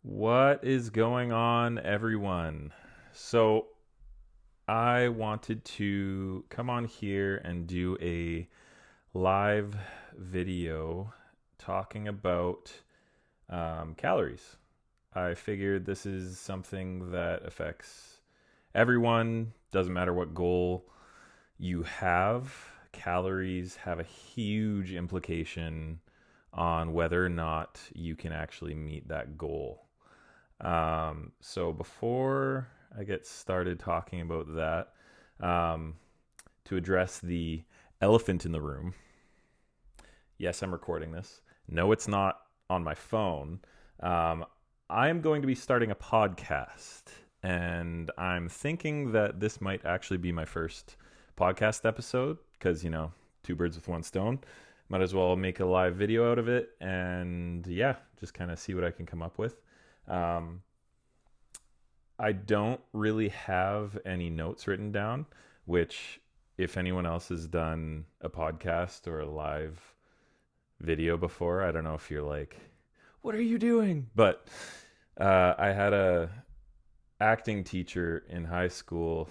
What is going on, everyone? So, I wanted to come on here and do a live video talking about calories. I figured this is something that affects everyone, doesn't matter what goal you have. Calories have a huge implication on whether or not you can actually meet that goal. So before I get started talking about that, to address the elephant in the room, yes, I'm recording this. No, it's not on my phone. Um, I am going to be starting a podcast, and I'm thinking that this might actually be my first podcast episode because, two birds with one stone. Might as well make a live video out of it and, yeah, just kind of see what I can come up with. Um, I don't really have any notes written down, which, if anyone else has done a podcast or a live video before, I don't know if you're like, what are you doing? But I had a acting teacher in high school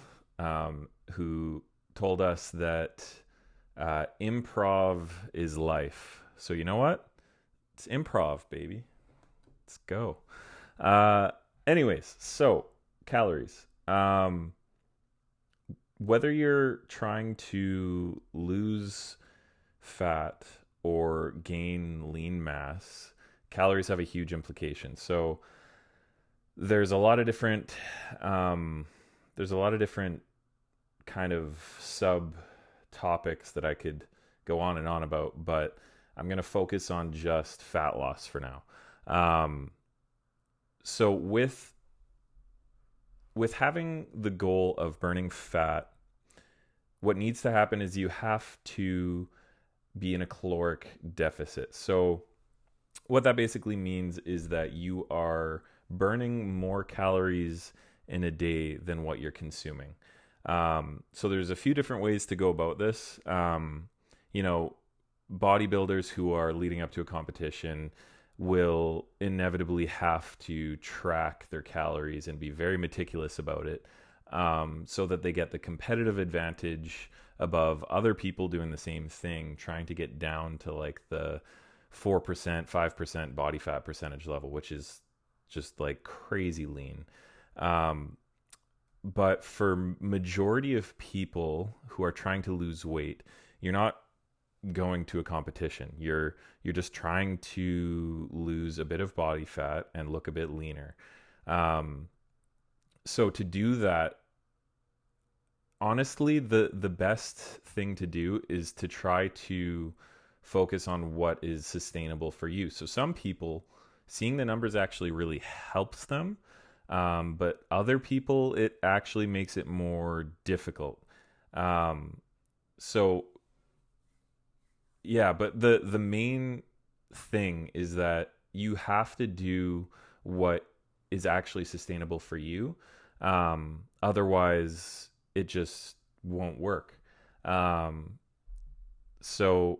who told us that improv is life. So you know what? It's improv, baby. Let's go. Uh, Anyways, so calories. Whether you're trying to lose fat or gain lean mass, calories have a huge implication. So there's a lot of different there's a lot of different kind of sub topics that I could go on and on about, but I'm going to focus on just fat loss for now. So with having the goal of burning fat, what needs to happen is you have to be in a caloric deficit. So what that basically means is that you are burning more calories in a day than what you're consuming. So there's a few different ways to go about this. You know, bodybuilders who are leading up to a competition will inevitably have to track their calories and be very meticulous about it, so that they get the competitive advantage above other people doing the same thing, trying to get down to like the 4%, 5% body fat percentage level, which is just like crazy lean. But for majority of people who are trying to lose weight, you're not going to a competition. You're just trying to lose a bit of body fat and look a bit leaner. So to do that, honestly, the best thing to do is to try to focus on what is sustainable for you. So some people, seeing the numbers actually really helps them, but other people, it actually makes it more difficult. So yeah, but the main thing is that you have to do what is actually sustainable for you. Otherwise, it just won't work. Um, so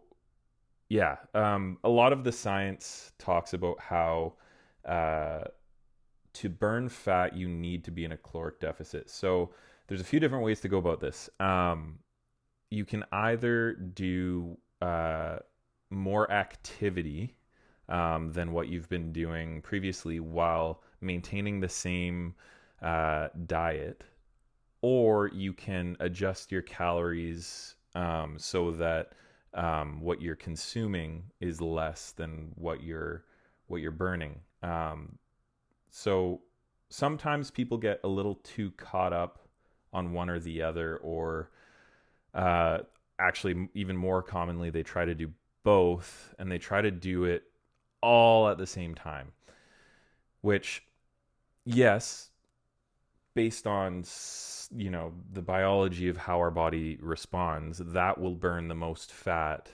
yeah, a lot of the science talks about how uh, to burn fat, you need to be in a caloric deficit. So there's a few different ways to go about this. You can either do more activity than what you've been doing previously while maintaining the same diet, or you can adjust your calories so that what you're consuming is less than what you're burning. So sometimes people get a little too caught up on one or the other, or uh, actually, even more commonly, they try to do both, and they try to do it all at the same time, which, yes, based on the biology of how our body responds, that will burn the most fat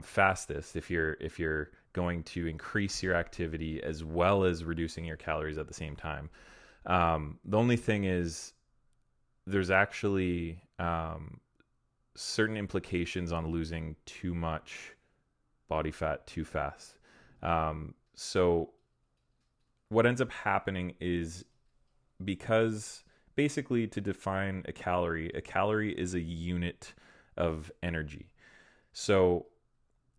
fastest if you're going to increase your activity as well as reducing your calories at the same time. The only thing is, there's actually certain implications on losing too much body fat too fast. So what ends up happening is, because basically, to define a calorie is a unit of energy. So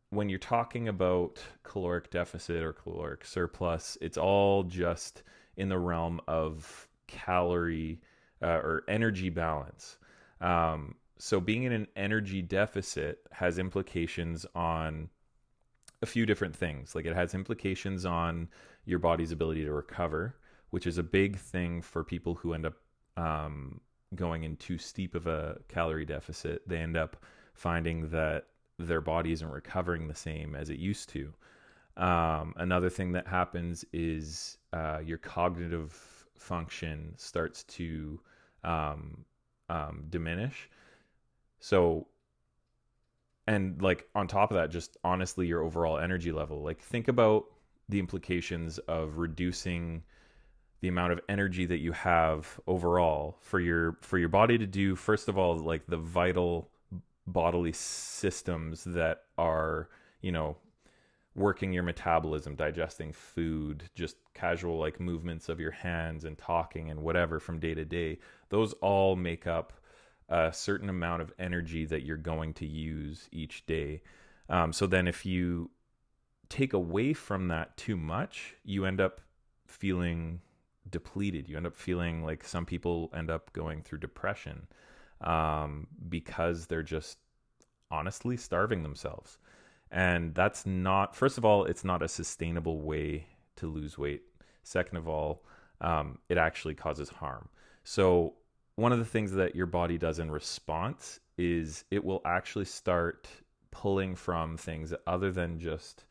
when you're talking about caloric deficit or caloric surplus, it's all just in the realm of calorie or energy balance. So being in an energy deficit has implications on a few different things. Like, it has implications on your body's ability to recover, which is a big thing for people who end up going in too steep of a calorie deficit. They end up finding that their body isn't recovering the same as it used to. Another thing that happens is your cognitive function starts to diminish. So, and like on top of that, just honestly, your overall energy level. Like, think about the implications of reducing the amount of energy that you have overall for your body to do, first of all, like the vital bodily systems that are, working your metabolism, digesting food, just casual like movements of your hands and talking and whatever from day to day. Those all make up a certain amount of energy that you're going to use each day. So then if you take away from that too much, you end up feeling depleted. You end up feeling like some people end up going through depression because they're just honestly starving themselves. And that's not, first of all, it's not a sustainable way to lose weight. Second of all, it actually causes harm. So one of the things that your body does in response is it will actually start pulling from things other than just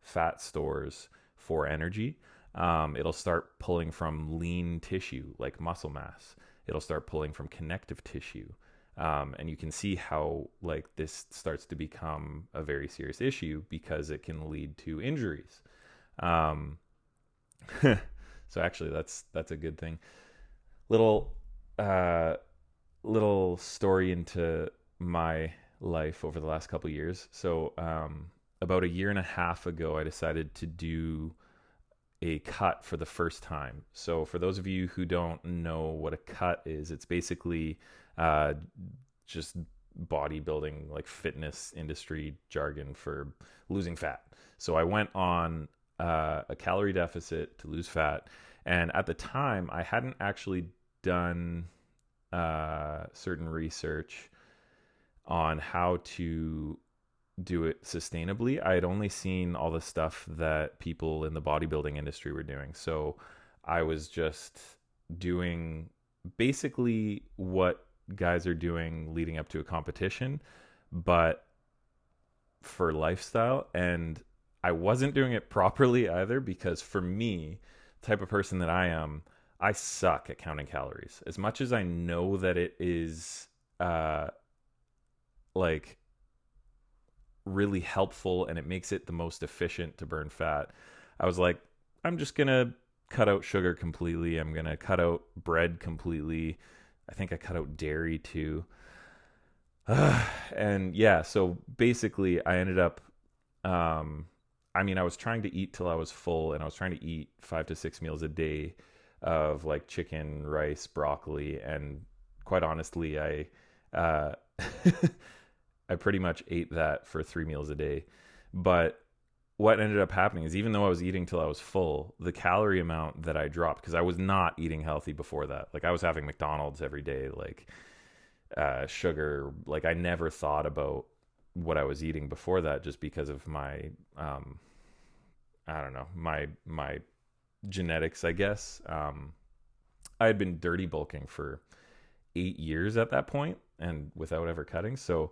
fat stores for energy. It'll start pulling from lean tissue like muscle mass. It'll start pulling from connective tissue. And you can see how like this starts to become a very serious issue because it can lead to injuries. So actually that's a good thing. Little story into my life over the last couple of years. So about a year and a half ago, I decided to do a cut for the first time. So for those of you who don't know what a cut is, it's basically just bodybuilding, like fitness industry jargon for losing fat. So I went on a calorie deficit to lose fat. And at the time, I hadn't actually done certain research on how to do it sustainably. I had only seen all the stuff that people in the bodybuilding industry were doing. So I was just doing basically what guys are doing leading up to a competition, but for lifestyle. And I wasn't doing it properly either, because for me, the type of person that I am, I suck at counting calories. As much as I know that it is like really helpful and it makes it the most efficient to burn fat, I was like, I'm just gonna cut out sugar completely. I'm gonna cut out bread completely. I think I cut out dairy too. And yeah, so basically I ended up I was trying to eat till I was full, and I was trying to eat 5 to 6 meals a day of like chicken, rice, broccoli, and quite honestly, I I pretty much ate that for 3 meals a day. But what ended up happening is, even though I was eating till I was full, the calorie amount that I dropped, because I was not eating healthy before that. Like, I was having McDonald's every day, like sugar. Like, I never thought about what I was eating before that, just because of my, I don't know, my genetics, I guess. I had been dirty bulking for 8 years at that point, and without ever cutting. So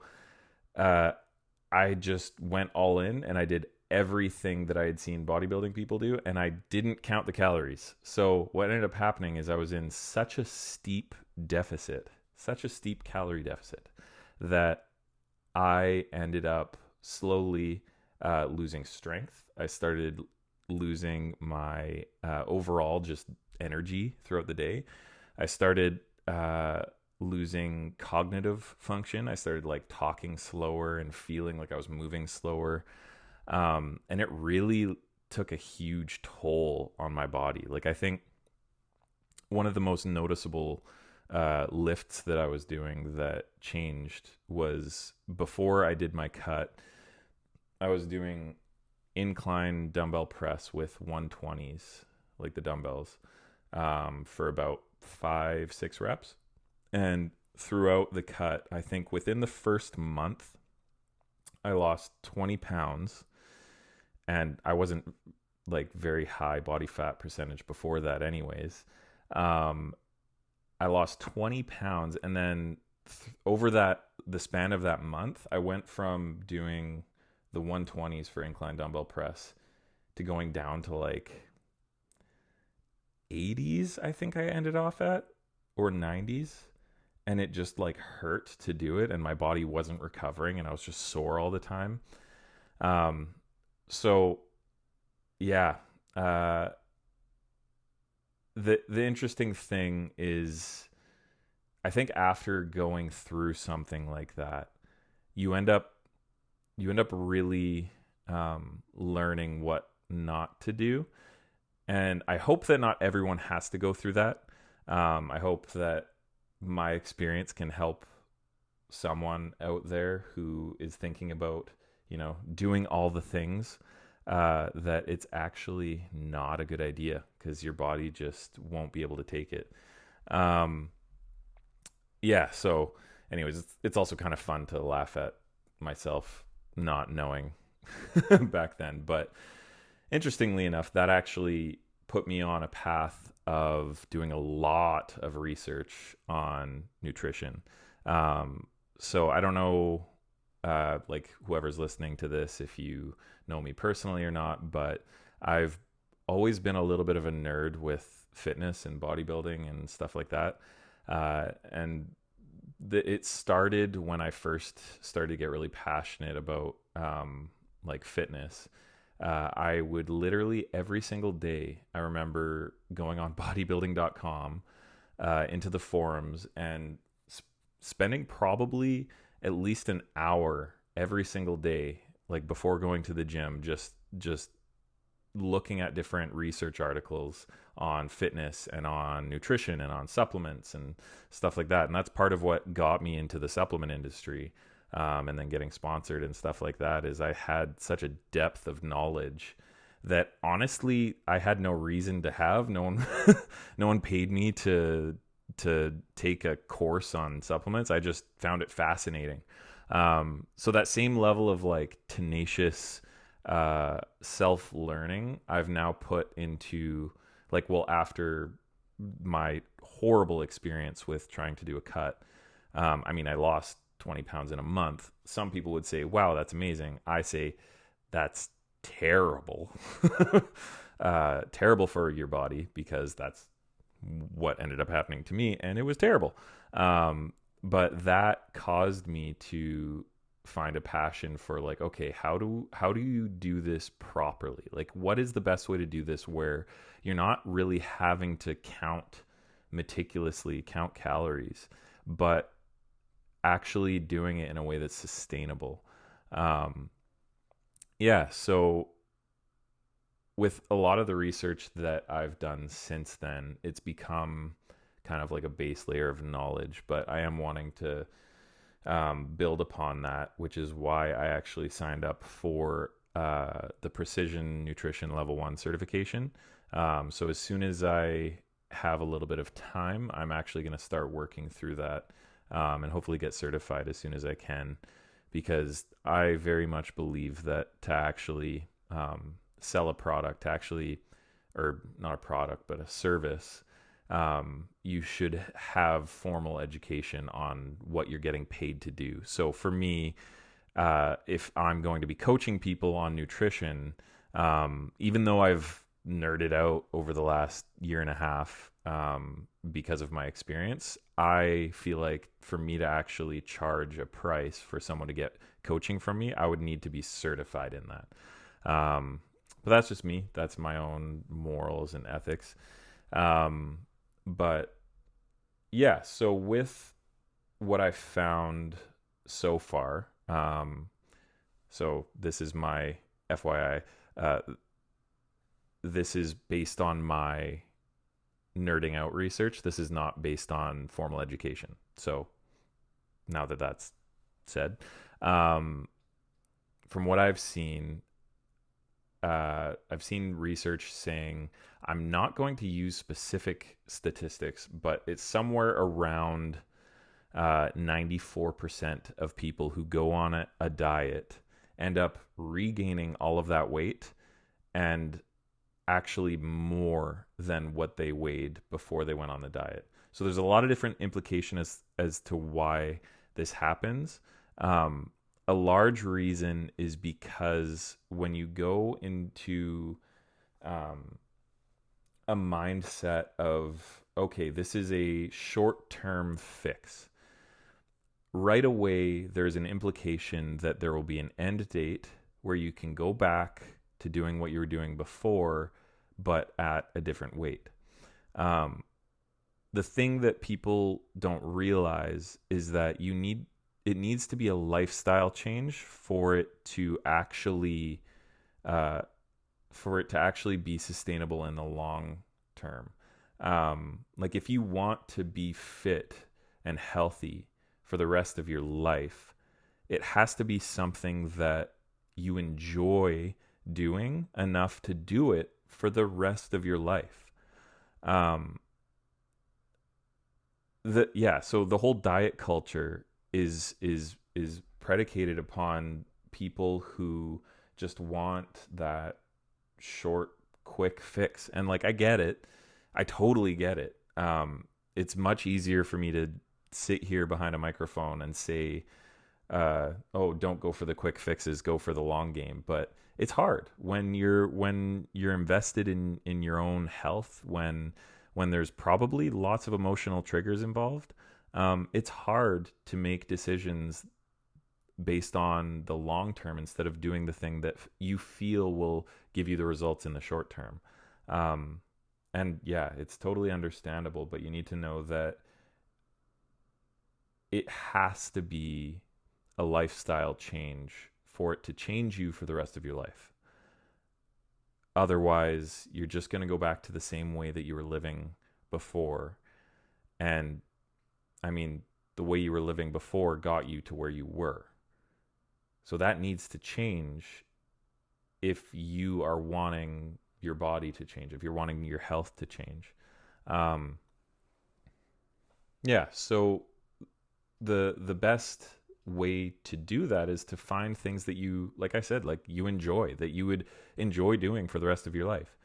I just went all in, and I did everything that I had seen bodybuilding people do, and I didn't count the calories. So what ended up happening is I was in such a steep deficit, such a steep calorie deficit, that I ended up slowly losing strength. I started losing my overall just energy throughout the day. I started losing cognitive function. I started like talking slower and feeling like I was moving slower. And it really took a huge toll on my body. Like, I think one of the most noticeable lifts that I was doing that changed was before I did my cut, I was doing incline dumbbell press with 120s, like the dumbbells, for about 5-6 reps. And throughout the cut, I think within the first month, I lost 20 pounds, and I wasn't like very high body fat percentage before that anyways. I lost 20 pounds, and then over the span of that month, I went from doing the 120s for incline dumbbell press to going down to like 80s, I think I ended off at, or 90s. And it just like hurt to do it, and my body wasn't recovering, and I was just sore all the time. So yeah, the interesting thing is, I think after going through something like that, you end up really learning what not to do. And I hope that not everyone has to go through that. I hope that my experience can help someone out there who is thinking about, doing all the things, that it's actually not a good idea, because your body just won't be able to take it. Yeah. So anyways, it's also kind of fun to laugh at myself not knowing back then. But interestingly enough, that actually put me on a path of doing a lot of research on nutrition. So I don't know, like whoever's listening to this, if you know me personally or not, but I've always been a little bit of a nerd with fitness and bodybuilding and stuff like that. And it started when I first started to get really passionate about like fitness. I would literally every single day, I remember going on bodybuilding.com into the forums and spending probably at least an hour every single day, like before going to the gym, just looking at different research articles on fitness and on nutrition and on supplements and stuff like that. And that's part of what got me into the supplement industry. And then getting sponsored and stuff like that, is I had such a depth of knowledge that honestly I had no reason to have. No one paid me to take a course on supplements. I just found it fascinating. So that same level of like tenacious self-learning I've now put into like, well, after my horrible experience with trying to do a cut, I mean, I lost 20 pounds in a month. Some people would say, wow, that's amazing. I say, that's terrible. Terrible for your body, because that's what ended up happening to me, and it was terrible. But that caused me to find a passion for like, okay, how do you do this properly? Like, what is the best way to do this where you're not really having to meticulously count calories, but actually doing it in a way that's sustainable. Yeah, so with a lot of the research that I've done since then, it's become kind of like a base layer of knowledge, but I am wanting to build upon that, which is why I actually signed up for the Precision Nutrition Level 1 certification. So as soon as I have a little bit of time, I'm actually going to start working through that, and hopefully get certified as soon as I can, because I very much believe that to actually sell a product, or not a product, but a service, you should have formal education on what you're getting paid to do. So for me, if I'm going to be coaching people on nutrition, even though I've nerded out over the last year and a half, because of my experience, I feel like for me to actually charge a price for someone to get coaching from me, I would need to be certified in that. But that's just me. That's my own morals and ethics. But yeah, so with what I found so far, so this is my FYI, this is based on my nerding out research. This is not based on formal education. So now that that's said, from what I've seen research saying, I'm not going to use specific statistics, but it's somewhere around 94% of people who go on a diet end up regaining all of that weight, and actually more than what they weighed before they went on the diet. So there's a lot of different implications as to why this happens. A large reason is because when you go into a mindset of, okay, this is a short-term fix, right away there's an implication that there will be an end date where you can go back to doing what you were doing before, but at a different weight. The thing that people don't realize is that it needs to be a lifestyle change for it to actually be sustainable in the long term. Like if you want to be fit and healthy for the rest of your life, it has to be something that you enjoy doing enough to do it for the rest of your life. So the whole diet culture is predicated upon people who just want that short, quick fix. And like, I get it. I totally get it. It's much easier for me to sit here behind a microphone and say, don't go for the quick fixes, go for the long game. But it's hard when you're invested in your own health, when there's probably lots of emotional triggers involved. It's hard to make decisions based on the long term instead of doing the thing that you feel will give you the results in the short term. And yeah, it's totally understandable, but you need to know that it has to be a lifestyle change for it to change you for the rest of your life. Otherwise, you're just going to go back to the same way that you were living before. And I mean, the way you were living before got you to where you were. So that needs to change if you are wanting your body to change, if you're wanting your health to change. So the best way to do that is to find things that you, like I said, like you enjoy, that you would enjoy doing for the rest of your life.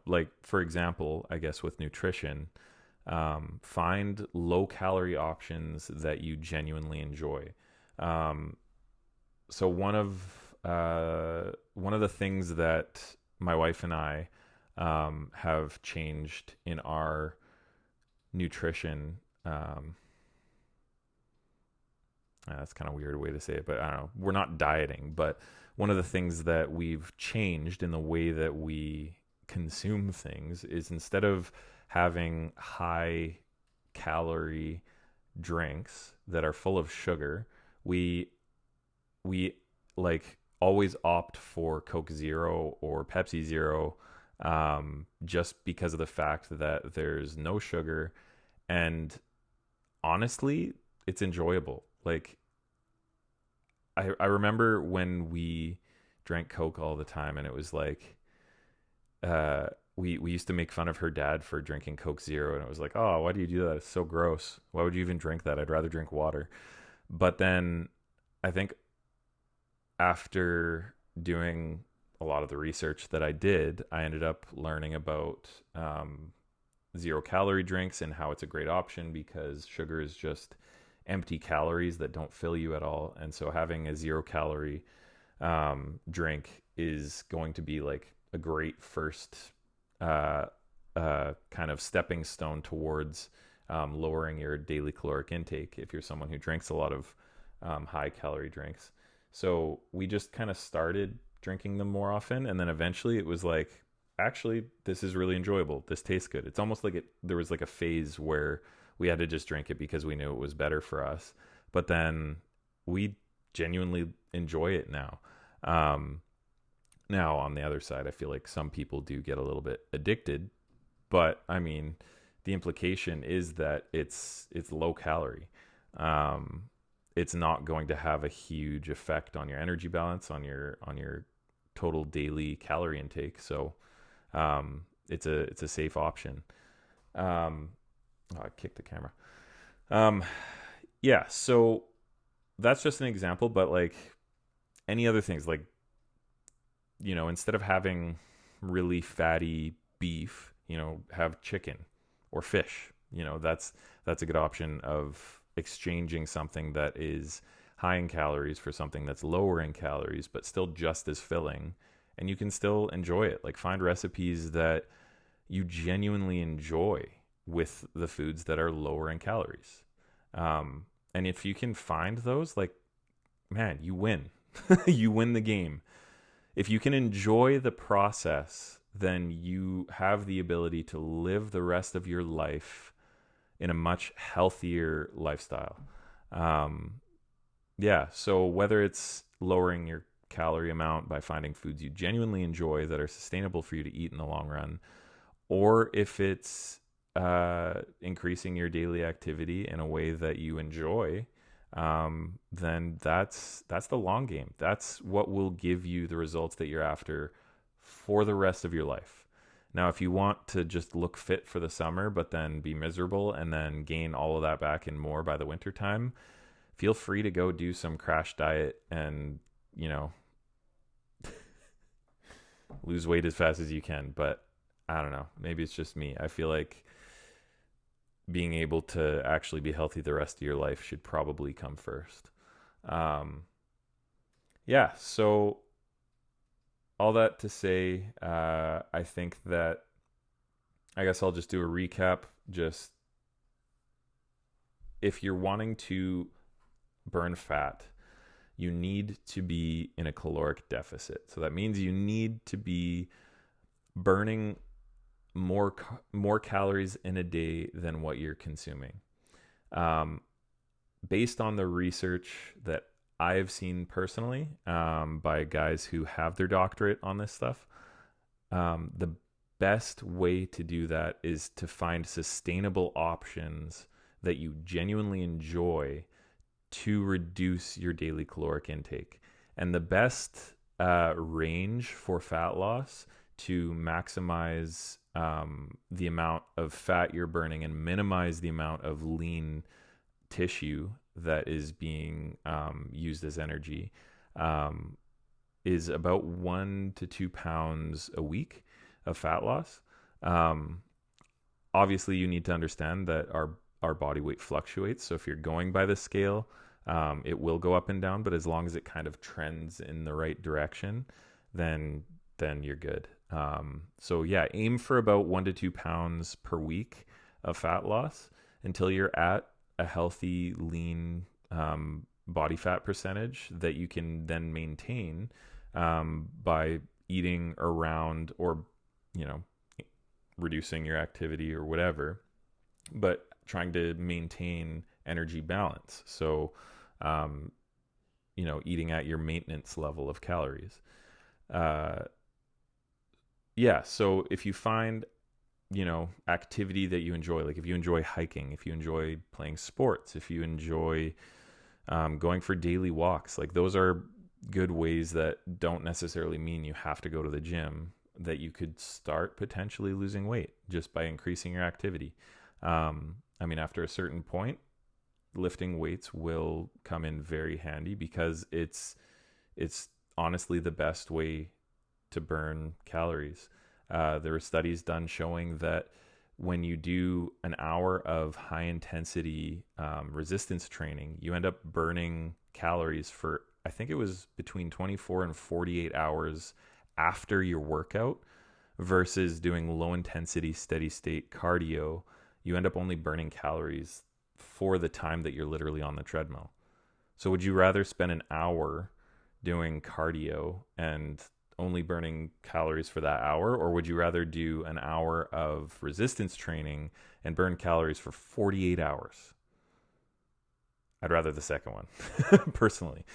Like for example, I guess with nutrition, find low calorie options that you genuinely enjoy. So one of the things that my wife and I have changed in our nutrition, that's kind of a weird way to say it, but I don't know. We're not dieting, but one of the things that we've changed in the way that we consume things is, instead of having high calorie drinks that are full of sugar, we like always opt for Coke Zero or Pepsi Zero, just because of the fact that there's no sugar, and honestly, it's enjoyable. Like I remember when we drank Coke all the time, and it was like, we used to make fun of her dad for drinking Coke Zero, and it was like, oh, why do you do that? It's so gross. Why would you even drink that? I'd rather drink water. But then I think after doing a lot of the research that I did, I ended up learning about zero calorie drinks and how it's a great option because sugar is just empty calories that don't fill you at all. And so having a 0 calorie drink is going to be like a great first kind of stepping stone towards lowering your daily caloric intake if you're someone who drinks a lot of high calorie drinks. So we just kind of started drinking them more often, and then eventually it was like, actually, this is really enjoyable. This tastes good. It's almost like there was like a phase where we had to just drink it because we knew it was better for us. But then we genuinely enjoy it now. Now, on the other side, I feel like some people do get a little bit addicted, but I mean, the implication is that it's low calorie. Um, it's not going to have a huge effect on your energy balance, on your total daily calorie intake. So it's a safe option. Um, oh, I kicked the camera. Um, yeah, so that's just an example, but like any other things, like instead of having really fatty beef, have chicken or fish. That's a good option of exchanging something that is high in calories for something that's lower in calories, but still just as filling. And you can still enjoy it. Like find recipes that you genuinely enjoy with the foods that are lower in calories. And if you can find those, like, man, you win. You win the game. If you can enjoy the process, then you have the ability to live the rest of your life in a much healthier lifestyle. Um, yeah, so whether it's lowering your calorie amount by finding foods you genuinely enjoy that are sustainable for you to eat in the long run, or if it's increasing your daily activity in a way that you enjoy, then that's the long game. That's what will give you the results that you're after for the rest of your life. Now, if you want to just look fit for the summer, but then be miserable and then gain all of that back and more by the winter time, feel free to go do some crash diet and, lose weight as fast as you can. But I don't know. Maybe it's just me. I feel like being able to actually be healthy the rest of your life should probably come first. Yeah, so all that to say, I think that I guess I'll just do a recap. Just if you're wanting to burn fat, you need to be in a caloric deficit. So that means you need to be burning more calories in a day than what you're consuming. Based on the research that I've seen personally by guys who have their doctorate on this stuff, the best way to do that is to find sustainable options that you genuinely enjoy to reduce your daily caloric intake. And the best range for fat loss to maximize the amount of fat you're burning and minimize the amount of lean tissue that is being used as energy is about 1 to 2 pounds a week of fat loss. Obviously, you need to understand that our body weight fluctuates. So if you're going by the scale, it will go up and down. But as long as it kind of trends in the right direction, then you're good. So yeah, aim for about 1 to 2 pounds per week of fat loss until you're at a healthy, lean body fat percentage that you can then maintain by eating around or, reducing your activity or whatever, but trying to maintain energy balance. So, eating at your maintenance level of calories. Yeah, so if you find, activity that you enjoy, like if you enjoy hiking, if you enjoy playing sports, if you enjoy going for daily walks, like those are good ways that don't necessarily mean you have to go to the gym, that you could start potentially losing weight just by increasing your activity. After a certain point, lifting weights will come in very handy because it's honestly the best way to burn calories. There were studies done showing that when you do an hour of high intensity resistance training, you end up burning calories for, I think it was between 24 and 48 hours after your workout, versus doing low intensity steady state cardio. You end up only burning calories for the time that you're literally on the treadmill. So would you rather spend an hour doing cardio and only burning calories for that hour, or would you rather do an hour of resistance training and burn calories for 48 hours? I'd rather the second one, personally.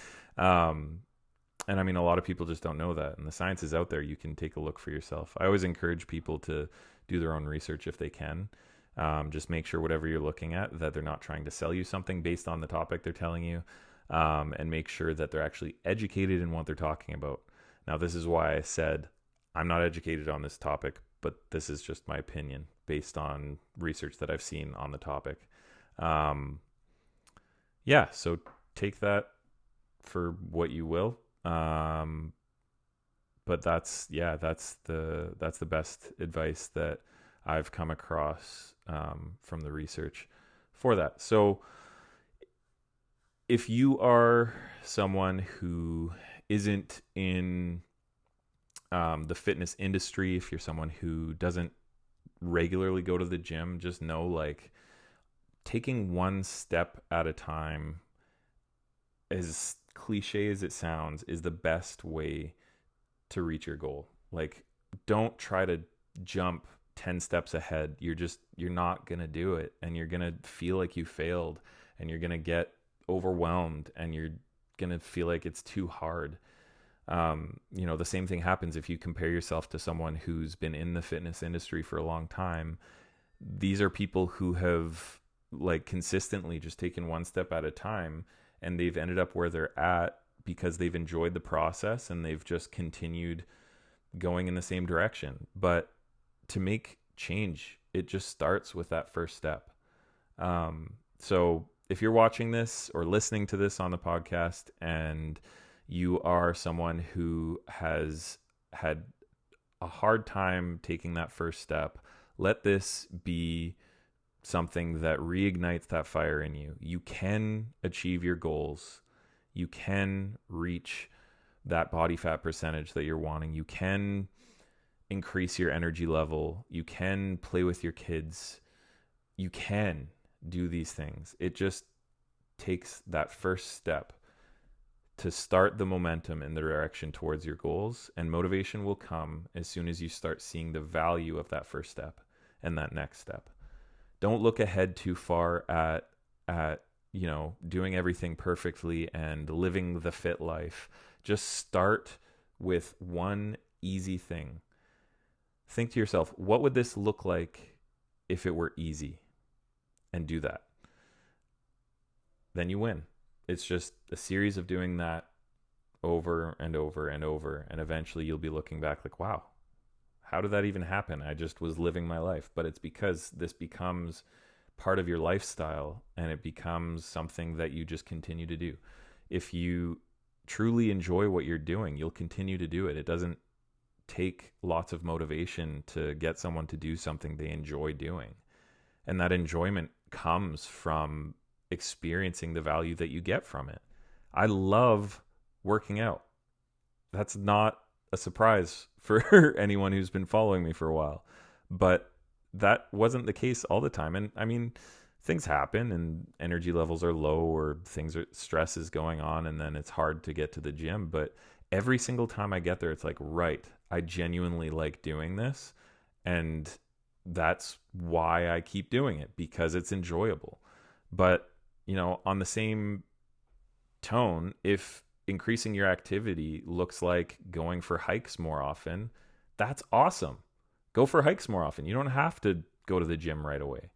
And I mean, a lot of people just don't know that. And the science is out there. You can take a look for yourself. I always encourage people to do their own research if they can. Just make sure whatever you're looking at, that they're not trying to sell you something based on the topic they're telling you, and make sure that they're actually educated in what they're talking about. Now, this is why I said I'm not educated on this topic, but this is just my opinion based on research that I've seen on the topic. Yeah, so take that for what you will. But that's the best advice that I've come across from the research for that. So if you are someone who isn't in the fitness industry, if you're someone who doesn't regularly go to the gym, just know, like, taking one step at a time, as cliche as it sounds, is the best way to reach your goal. Like, don't try to jump 10 steps ahead. You're not going to do it, and you're going to feel like you failed, and you're going to get overwhelmed, and you're going to feel like it's too hard. The same thing happens if you compare yourself to someone who's been in the fitness industry for a long time. These are people who have, like, consistently just taken one step at a time, and they've ended up where they're at because they've enjoyed the process and they've just continued going in the same direction. But to make change, it just starts with that first step. So if you're watching this or listening to this on the podcast and you are someone who has had a hard time taking that first step, let this be something that reignites that fire in you. You can achieve your goals. You can reach that body fat percentage that you're wanting. You can increase your energy level. You can play with your kids. You can do these things. It just takes that first step to start the momentum in the direction towards your goals, and motivation will come as soon as you start seeing the value of that first step and that next step. Don't look ahead too far at doing everything perfectly and living the fit life. Just start with one easy thing. Think to yourself, what would this look like if it were easy? And do that. Then you win. It's just a series of doing that over and over and over. And eventually you'll be looking back like, wow, how did that even happen? I just was living my life. But it's because this becomes part of your lifestyle, and it becomes something that you just continue to do. If you truly enjoy what you're doing, you'll continue to do it. It doesn't take lots of motivation to get someone to do something they enjoy doing. And that enjoyment comes from experiencing the value that you get from it. I love working out. That's not a surprise for anyone who's been following me for a while, but that wasn't the case all the time. And I mean, things happen and energy levels are low, or stress is going on, and then it's hard to get to the gym. But every single time I get there, it's like, right, I genuinely like doing this. And that's why I keep doing it, because it's enjoyable. But, on the same tone, if increasing your activity looks like going for hikes more often, that's awesome. Go for hikes more often. You don't have to go to the gym right away.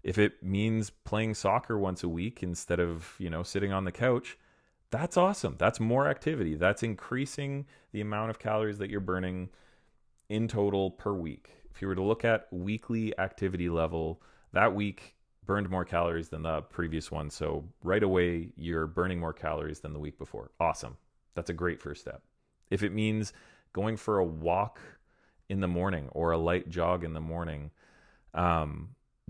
If it means playing soccer once a week instead of, sitting on the couch, that's awesome. That's more activity. That's increasing the amount of calories that you're burning in total per week. If you were to look at weekly activity level, that week burned more calories than the previous one. So right away, you're burning more calories than the week before. Awesome. That's a great first step. If it means going for a walk in the morning or a light jog in the morning,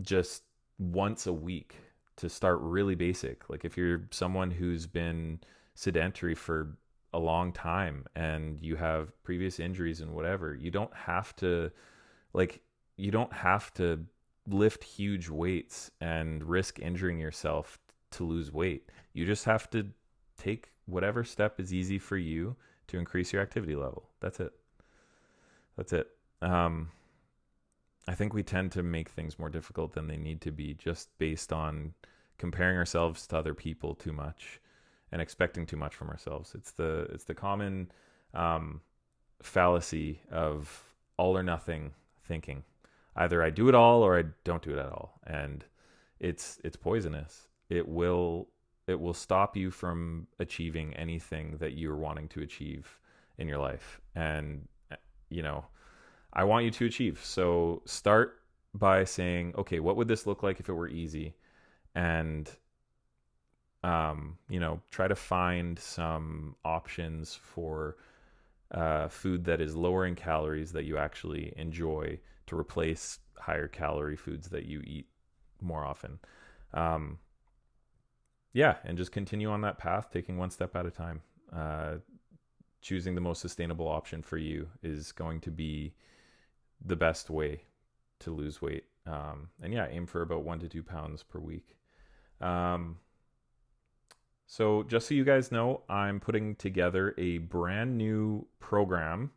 just once a week to start really basic. Like if you're someone who's been sedentary for a long time and you have previous injuries and whatever, you don't have to lift huge weights and risk injuring yourself to lose weight. You just have to take whatever step is easy for you to increase your activity level. That's it. I think we tend to make things more difficult than they need to be, just based on comparing ourselves to other people too much. and expecting too much from ourselves. It's the common fallacy of all or nothing thinking. Either I do it all or I don't do it at all, and it's poisonous. It will stop you from achieving anything that you're wanting to achieve in your life. And you know, I want you to achieve. So start by saying, okay, what would this look like if it were easy? And try to find some options for food that is lower in calories that you actually enjoy to replace higher calorie foods that you eat more often. Um, yeah, and just continue on that path, taking one step at a time. Choosing the most sustainable option for you is going to be the best way to lose weight. And yeah, aim for about 1 to 2 pounds per week. So just so you guys know, I'm putting together a brand new program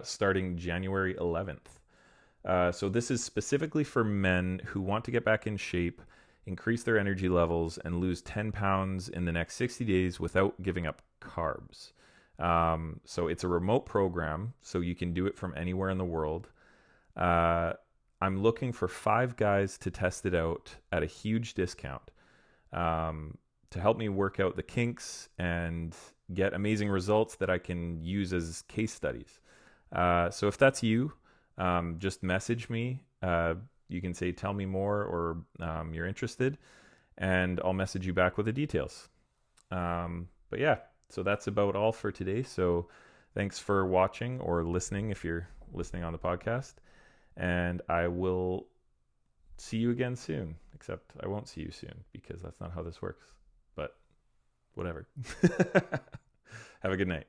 starting January 11th. So this is specifically for men who want to get back in shape, increase their energy levels, and lose 10 pounds in the next 60 days without giving up carbs. So it's a remote program, so you can do it from anywhere in the world. I'm looking for 5 guys to test it out at a huge discount to help me work out the kinks and get amazing results that I can use as case studies. So if that's you, just message me. You can say, tell me more, or you're interested, and I'll message you back with the details. But yeah, so that's about all for today. So thanks for watching or listening if you're listening on the podcast. And I will see you again soon, except I won't see you soon because that's not how this works. But whatever. Have a good night.